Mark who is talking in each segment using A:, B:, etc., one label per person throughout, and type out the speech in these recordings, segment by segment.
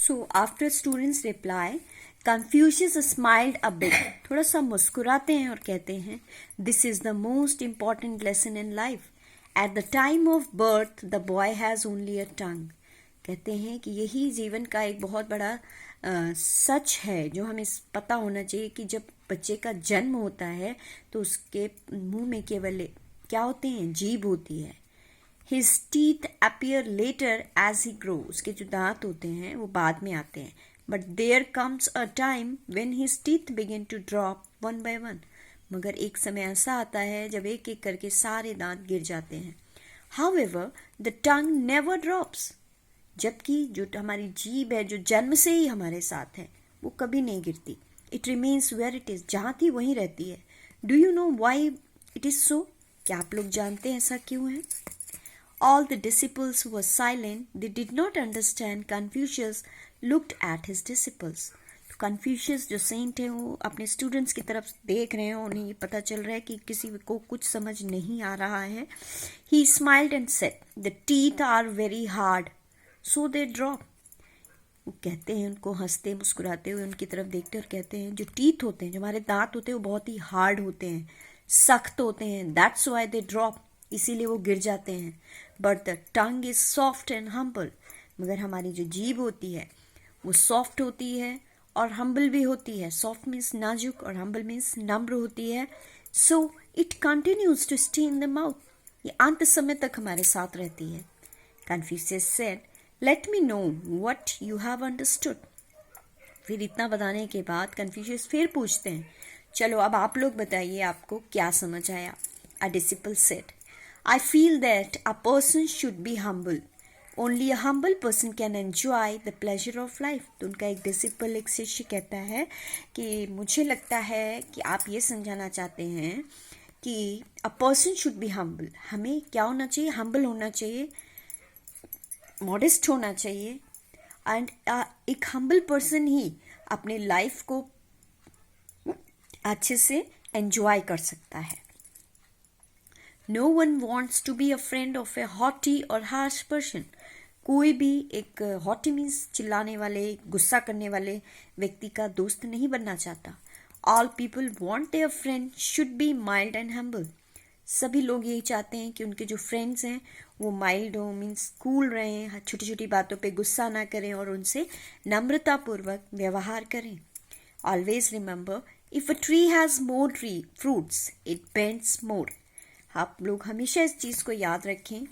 A: So after students reply, Confucius smiled a bit. थोड़ा सा मुस्कुराते हैं और कहते हैं, This is the most important lesson in life. At the time of birth, the boy has only a tongue. कहते हैं कि यही जीवन का एक बहुत बड़ा सच है जो हमें पता होना चाहिए कि जब बच्चे का जन्म होता है तो उसके मुंह में केवल क्या होते हैं, जीभ होती है. His teeth appear later as he grows. उसके जो दांत होते हैं वो बाद में आते हैं. But there comes a time when his teeth begin to drop one by one. मगर एक समय ऐसा आता है जब एक एक करके सारे दांत गिर जाते हैं. However, the tongue never drops. जबकि जो हमारी जीभ है जो जन्म से ही हमारे साथ है वो कभी नहीं गिरती. It remains where it is. जहाँ थी वहीं रहती है. Do you know why it is so? क्या आप लोग जानते हैं ऐसा क्यों है? All the disciples were silent. They did not understand. Confucius looked at his disciples. Confucius जो सेंट है वो अपने स्टूडेंट्स की तरफ देख रहे हैं. उन्हें ये पता चल रहा है कि किसी को कुछ समझ नहीं आ रहा है. He smiled and said, "The teeth are very hard, so they drop." वो कहते हैं, उनको हंसते मुस्कुराते हुए उनकी तरफ देखते और कहते हैं जो टीथ होते हैं, जो हमारे दांत होते हैं वो बहुत ही हार्ड होते हैं, सख्त होते हैं. That's why they drop. इसीलिए वो गिर जाते हैं. But the tongue is soft and humble. मगर हमारी जो जीभ होती है वो सॉफ्ट होती है और हम्बल भी होती है. सॉफ्ट मीन्स नाजुक और हम्बल मीन्स नम्र होती है. So it continues to stay in the mouth. ये अंत समय तक हमारे साथ रहती है. Confucius said, let me know what you have understood. फिर इतना बताने के बाद कन्फ्यूशियस फिर पूछते हैं, चलो अब आप लोग बताइए आपको क्या समझ आया. A disciple said, I feel that a person should be humble. Only a humble person can enjoy the pleasure of life. तो उनका एक डिसिपल, एक शिष्य कहता है कि मुझे लगता है कि आप ये समझाना चाहते हैं कि a person should be humble. हमें क्या होना चाहिए? humble होना चाहिए, modest होना चाहिए. एंड एक humble person ही अपने लाइफ को अच्छे से एंजॉय कर सकता है. No one wants to be a friend of a haughty or harsh person. कोई भी एक haughty means चिल्लाने वाले, गुस्सा करने वाले व्यक्ति का दोस्त नहीं बनना चाहता. All people want their friend should be mild and humble. सभी लोग यही चाहते हैं कि उनके जो फ्रेंड्स हैं वो माइल्ड हो, मीन्स कूल रहें, छोटी छोटी बातों पे गुस्सा ना करें और उनसे नम्रतापूर्वक व्यवहार करें. Always remember, if a tree has more fruits, it bends more. आप लोग हमेशा इस चीज़ को याद रखें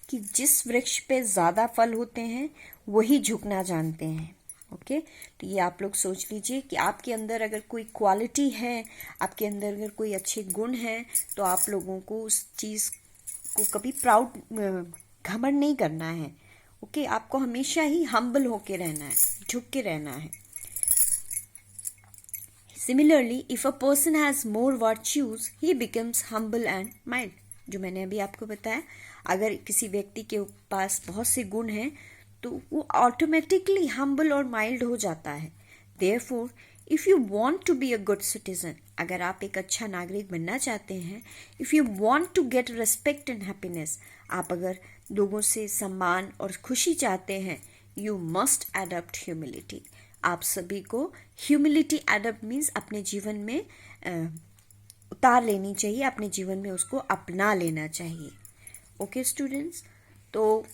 A: कि जिस वृक्ष पे ज़्यादा फल होते हैं वही झुकना जानते हैं. ओके, तो ये आप लोग सोच लीजिए कि आपके अंदर अगर कोई क्वालिटी है, आपके अंदर अगर कोई अच्छे गुण हैं तो आप लोगों को उस चीज़ को कभी प्राउड घमंड नहीं करना है. ओके, आपको हमेशा ही हम्बल होके रहना है, झुक के रहना है. Similarly, if a person has more virtues, he becomes humble and mild. जो मैंने अभी आपको बताया, अगर किसी व्यक्ति के पास बहुत से गुण हैं तो वो ऑटोमेटिकली हम्बल और माइल्ड हो जाता है. Therefore, if you want to be a good citizen, अगर आप एक अच्छा नागरिक बनना चाहते हैं, if you want to get respect and happiness, आप अगर लोगों से सम्मान और खुशी चाहते हैं, you must adopt humility. आप सभी को ह्यूमिलिटी अडॉप्ट मीन्स अपने जीवन में उतार लेनी चाहिए, अपने जीवन में उसको अपना लेना चाहिए. ओके स्टूडेंट्स, तो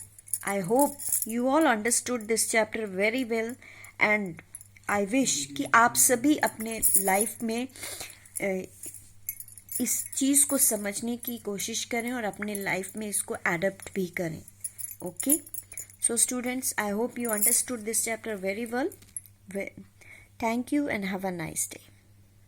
A: I hope you all understood this chapter very well and I wish कि आप सभी अपने लाइफ में इस चीज़ को समझने की कोशिश करें और अपने लाइफ में इसको अडॉप्ट भी करें. Okay, so students, I hope you understood this chapter very well. Thank you and have a nice day.